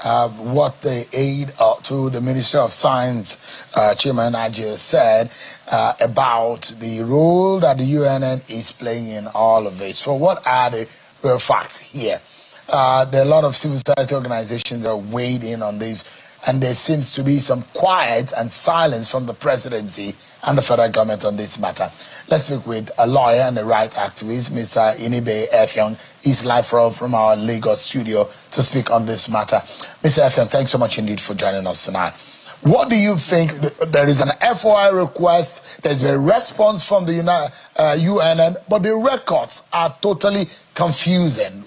what the aide to the Ministry of Science, Chairman H0t, said about the role that the UNN is playing in all of this. So what are the real facts here? There are a lot of civil society organizations that are weighed in on this, and there seems to be some quiet and silence from the presidency and the federal government on this matter. Let's speak with a lawyer and a right activist, Mr. Enibehi Efieong. He's live from our Lagos studio to speak on this matter. Mr. Efieong, thanks so much indeed for joining us tonight. What do you think? There is an FOI request, there's a response from the UNN, but the records are totally confusing.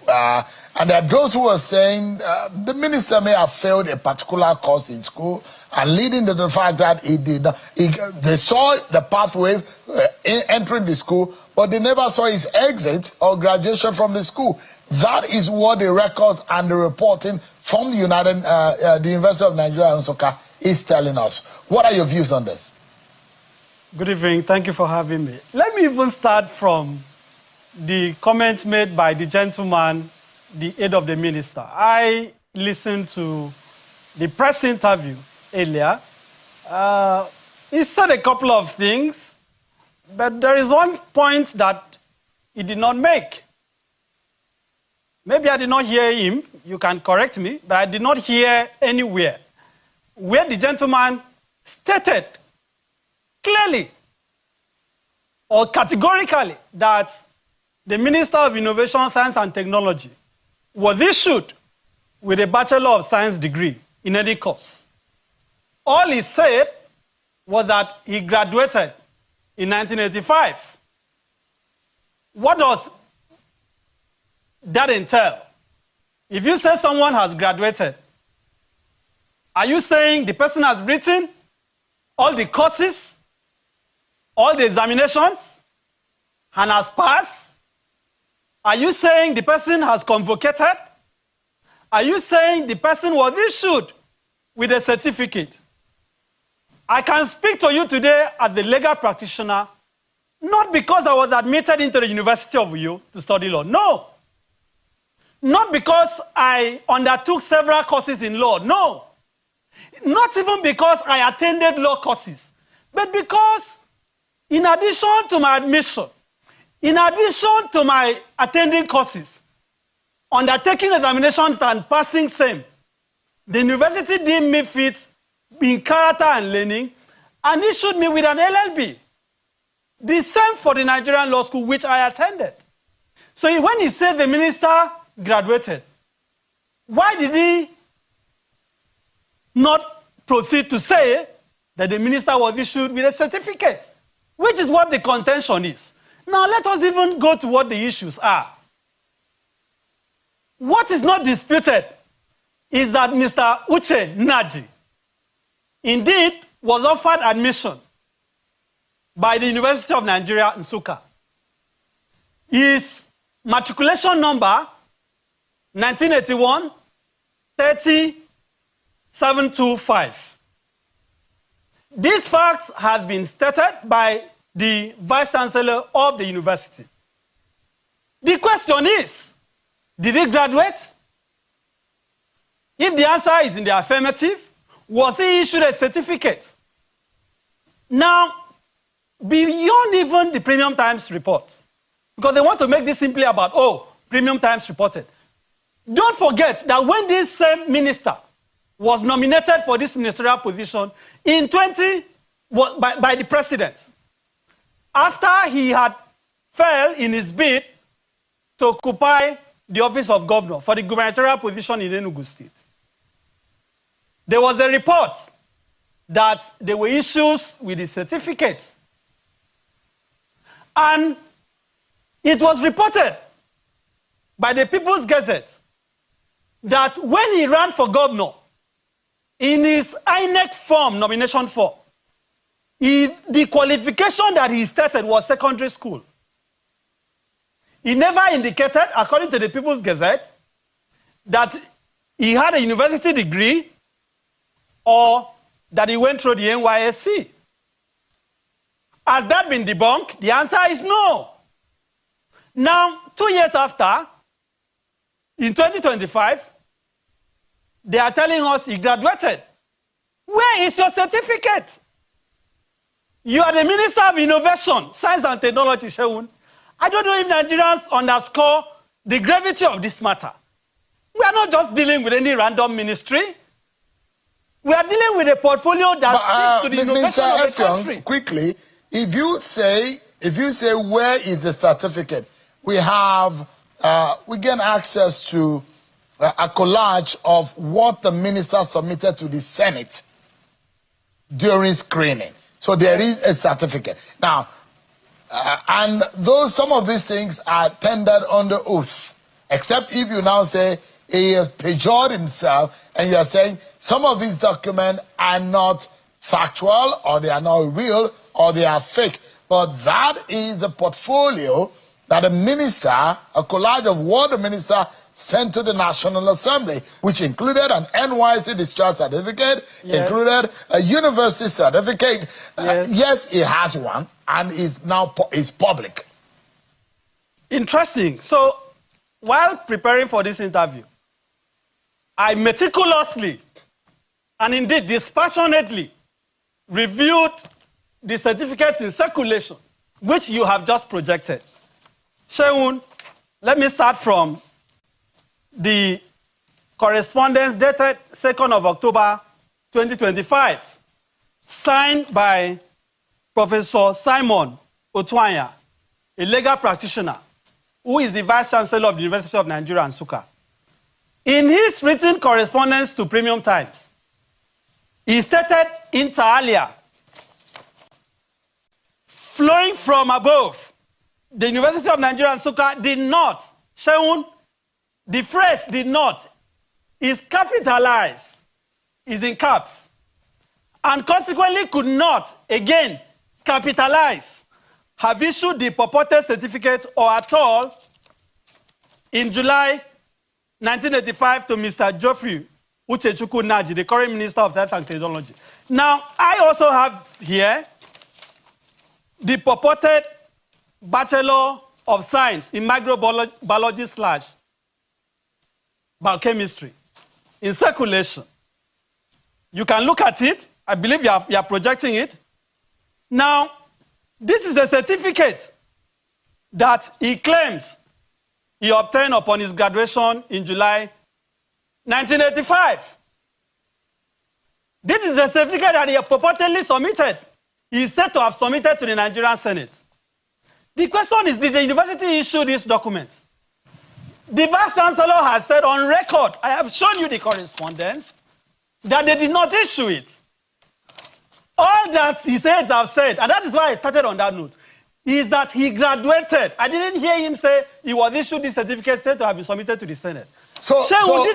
And there are those who are saying the minister may have failed a particular course in school, and leading to the fact that they saw the pathway entering the school, but they never saw his exit or graduation from the school. That is what the records and the reporting from the University of Nigeria and Nsukka is telling us. What are your views on this? Good evening. Thank you for having me. Let me even start from the comments made by the gentleman, the aide of the minister. I listened to the press interview earlier. He said a couple of things, but there is one point that he did not make. Maybe I did not hear him. You can correct me, but I did not hear anywhere where the gentleman stated clearly or categorically that the Minister of Innovation, Science and Technology was issued with a Bachelor of Science degree in any course. All he said was that he graduated in 1985. What does that entail? If you say someone has graduated, are you saying the person has written all the courses, all the examinations, and has passed? Are you saying the person has convocated? Are you saying the person was issued with a certificate? I can speak to you today as the legal practitioner, not because I was admitted into the University of Uyo to study law. No. Not because I undertook several courses in law. No. Not even because I attended law courses, but because in addition to my admission, in addition to my attending courses, undertaking examinations and passing same, the university deemed me fit in character and learning and issued me with an LLB. The same for the Nigerian Law School, which I attended. So when he said the minister graduated, why did he not proceed to say that the minister was issued with a certificate, which is what the contention is? Now let us even go to what the issues are. What is not disputed is that Mr. Uche Naji indeed was offered admission by the University of Nigeria in Nsukka. His matriculation number 1981 30725. These facts have been stated by the Vice Chancellor of the university. The question is, did he graduate? If the answer is in the affirmative, was he issued a certificate? Now, beyond even the Premium Times report, because they want to make this simply about, oh, Premium Times reported. Don't forget that when this same minister was nominated for this ministerial position in by the president, after he had failed in his bid to occupy the office of governor for the gubernatorial position in Enugu State, there was a report that there were issues with the certificate. And it was reported by the People's Gazette that when he ran for governor, in his INEC form, nomination form, the qualification that he stated was secondary school. He never indicated, according to the People's Gazette, that he had a university degree or that he went through the NYSC. Has that been debunked? The answer is no. Now, 2 years after, in 2025, they are telling us he graduated. Where is your certificate? You are the Minister of Innovation, Science and Technology, Sheun. I don't know if Nigerians underscore the gravity of this matter. We are not just dealing with any random ministry. We are dealing with a portfolio that speaks to the innovation of the country. Quickly, if you say where is the certificate, we gain access to a collage of what the minister submitted to the Senate during screening. So there is a certificate. Now, and some of these things are tendered under oath, except if you now say he has perjured himself and you are saying some of these documents are not factual or they are not real or they are fake. But that is a portfolio that a minister, a collage of what the minister sent to the National Assembly, which included an NYC discharge certificate, included a university certificate. Yes, he has one, and is now public. Interesting. So, while preparing for this interview, I meticulously and indeed dispassionately reviewed the certificates in circulation, which you have just projected. Sheun, let me start from the correspondence dated 2nd of October 2025, signed by Professor Simon Otwanya, a legal practitioner who is the Vice Chancellor of the University of Nigeria, Nsukka. In his written correspondence to Premium Times, he stated inter alia, flowing from above, the University of Nigeria, Nsukka did not, Sheun, the phrase did not, is capitalized, is in caps, and consequently could not, again, capitalize, have issued the purported certificate or at all in July 1985 to Mr. Geoffrey Uchechukwu Naji, the current Minister of Science and Technology. Now, I also have here the purported Bachelor of Science in Microbiology / Biochemistry in circulation. You can look at it. I believe you are projecting it. Now, this is a certificate that he claims he obtained upon his graduation in July 1985. This is a certificate that he purportedly submitted. He is said to have submitted to the Nigerian Senate. The question is, did the university issue this document? The Vice Chancellor has said on record, I have shown you the correspondence, that they did not issue it. All that he said have said, and that is why I started on that note, is that he graduated. I didn't hear him say he was issued this certificate said to have been submitted to the Senate. This is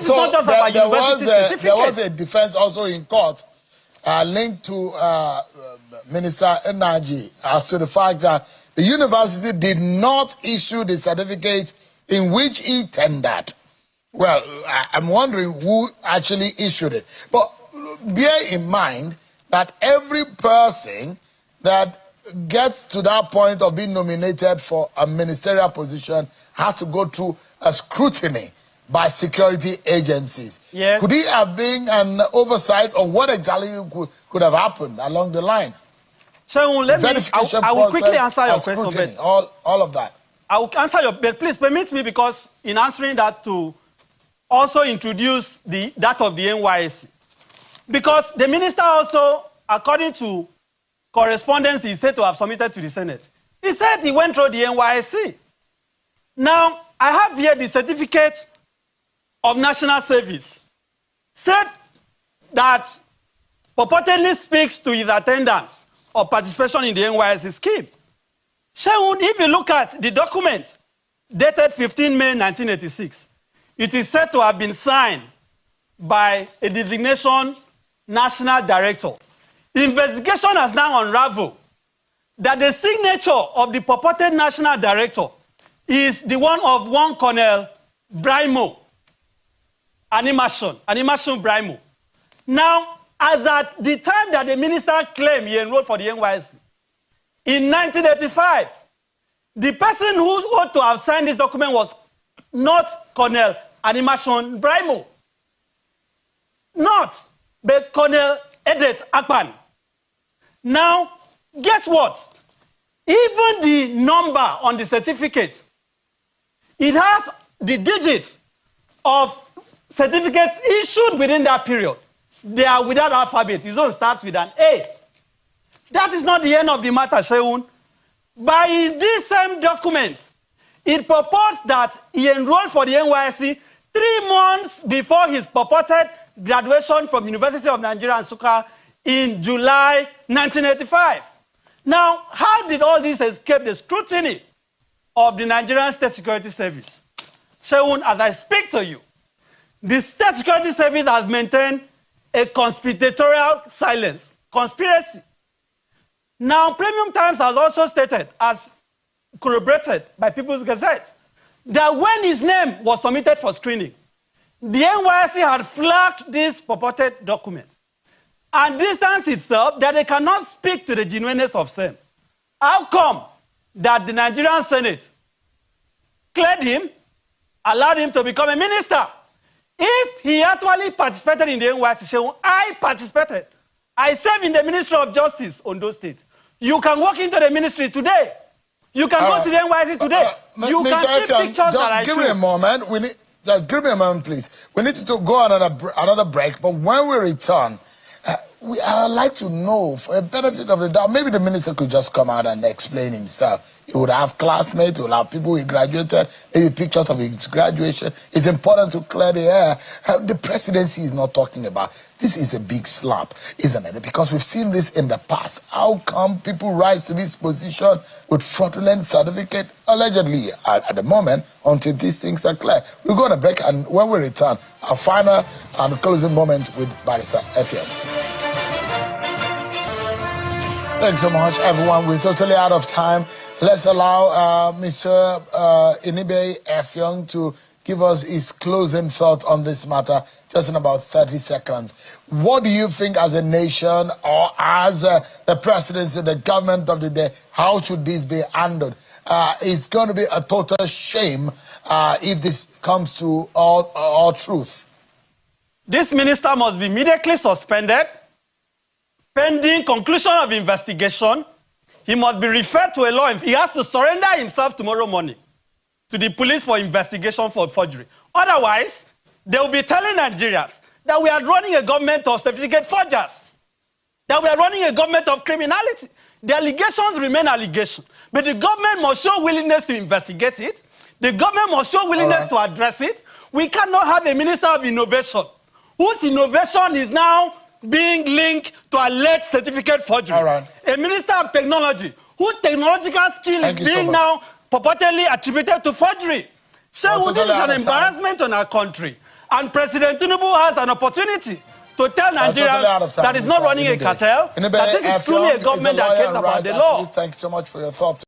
not just about university certificate. There was a defense also in court linked to Minister Energy as to the fact that the university did not issue the certificate in which he tendered. Well, I'm wondering who actually issued it. But bear in mind that every person that gets to that point of being nominated for a ministerial position has to go through a scrutiny by security agencies. Yes. Could it have been an oversight, or what exactly could have happened along the line? So I will quickly answer your question. All of that. I will answer your, but please permit me, because in answering that, to also introduce that of the NYSC. Because the minister also, according to correspondence he said to have submitted to the Senate, he said he went through the NYSC. Now, I have here the certificate of national service, said that purportedly speaks to his attendance or participation in the NYSC scheme. Sheun, if you look at the document dated 15 May 1986, it is said to have been signed by a designation national director. The investigation has now unraveled that the signature of the purported national director is the one of one Colonel Brimo, Animation Brimo. Now, as at the time that the minister claimed he enrolled for the NYSC, in 1985, the person who ought to have signed this document was not Colonel Animation Brimo. not, but Colonel Edet Akpan. Now, guess what? Even the number on the certificate, it has the digits of certificates issued within that period. They are without alphabet. His own starts with an A. That is not the end of the matter, Sheun. By these same documents, it purports that he enrolled for the NYSC 3 months before his purported graduation from University of Nigeria, Nsukka in July 1985. Now, how did all this escape the scrutiny of the Nigerian State Security Service? Sheun, as I speak to you, the State Security Service has maintained a conspiratorial silence, conspiracy. Now, Premium Times has also stated, as corroborated by People's Gazette, that when his name was submitted for screening, the NYSC had flagged this purported document and distanced itself that they cannot speak to the genuineness of same. How come that the Nigerian Senate cleared him, allowed him to become a minister? If he actually participated in the NYSC, I participated. I serve in the Ministry of Justice, Ondo State. You can walk into the ministry today. You can go to the NYSC today. You can see pictures that I give me a moment. Just give me a moment, please. We need to go on another break. But when we return, I'd like to know, for a benefit of the doubt, maybe the minister could just come out and explain himself. He would have classmates, he would have people he graduated, maybe pictures of his graduation. It's important to clear the air. The presidency is not talking about. This is a big slap, isn't it? Because we've seen this in the past. How come people rise to this position with fraudulent certificate, allegedly, at the moment, until these things are clear? We'll go on a break, and when we return, our final and closing moment with Barrister Efieong. Thanks so much, everyone. We're totally out of time. Let's allow Mr. Enibehi Efieong to give us his closing thought on this matter, just in about 30 seconds. What do you think as a nation or as the presidency, the government of the day, how should this be handled? It's going to be a total shame if this comes to all truth. This minister must be immediately suspended. Pending conclusion of investigation, he must be referred to a law. He has to surrender himself tomorrow morning to the police for investigation for forgery. Otherwise, they will be telling Nigerians that we are running a government of certificate forgers, that we are running a government of criminality. The allegations remain allegations, but the government must show willingness to investigate it. The government must show willingness to address it. We cannot have a minister of innovation whose innovation is now being linked to alleged certificate forgery. A minister of technology whose technological skill is being now purportedly attributed to forgery. So this is an embarrassment on our country. And President Tinubu has an opportunity to tell Nigerians that it's not running a cartel, that this is truly a government that cares about the law. Thank you so much for your thoughts.